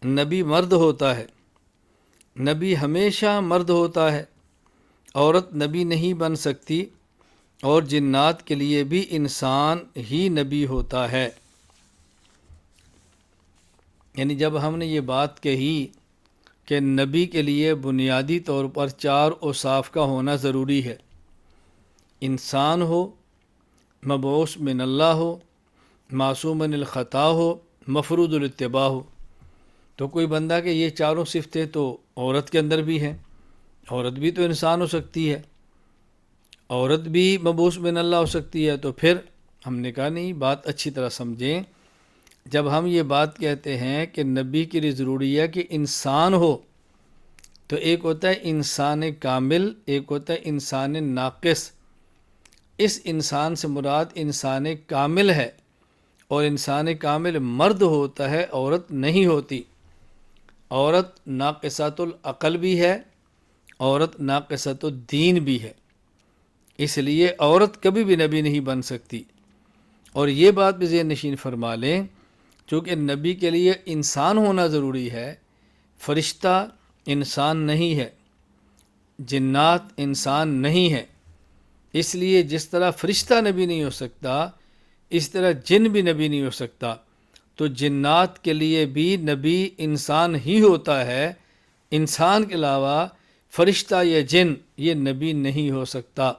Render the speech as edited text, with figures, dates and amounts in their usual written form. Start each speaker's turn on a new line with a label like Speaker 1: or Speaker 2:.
Speaker 1: نبی مرد ہوتا ہے، نبی ہمیشہ مرد ہوتا ہے، عورت نبی نہیں بن سکتی، اور جنات کے لیے بھی انسان ہی نبی ہوتا ہے۔ یعنی جب ہم نے یہ بات کہی کہ نبی کے لیے بنیادی طور پر 4 اوصاف کا ہونا ضروری ہے، انسان ہو، مبعوث من اللہ ہو، معصوم من الخطا ہو، مفروض الاتباع ہو، تو کوئی بندہ کہ یہ چاروں صفتیں تو عورت کے اندر بھی ہیں، عورت بھی تو انسان ہو سکتی ہے، عورت بھی مبعوث من اللہ ہو سکتی ہے، تو پھر ہم نے کہا نہیں، بات اچھی طرح سمجھیں۔ جب ہم یہ بات کہتے ہیں کہ نبی کے لیے ضروری ہے کہ انسان ہو، تو ایک ہوتا ہے انسان کامل، ایک ہوتا ہے انسان ناقص۔ اس انسان سے مراد انسان کامل ہے، اور انسان کامل مرد ہوتا ہے، عورت نہیں ہوتی۔ عورت ناقصۃ العقل بھی ہے، عورت ناقصۃ الدین بھی ہے، اس لیے عورت کبھی بھی نبی نہیں بن سکتی۔ اور یہ بات بھی ذہن نشین فرما لیں، چونکہ نبی کے لیے انسان ہونا ضروری ہے، فرشتہ انسان نہیں ہے، جنات انسان نہیں ہے، اس لیے جس طرح فرشتہ نبی نہیں ہو سکتا، اس طرح جن بھی نبی نہیں ہو سکتا، تو جنات کے لیے بھی نبی انسان ہی ہوتا ہے، انسان کے علاوہ فرشتہ یا جن یہ نبی نہیں ہو سکتا۔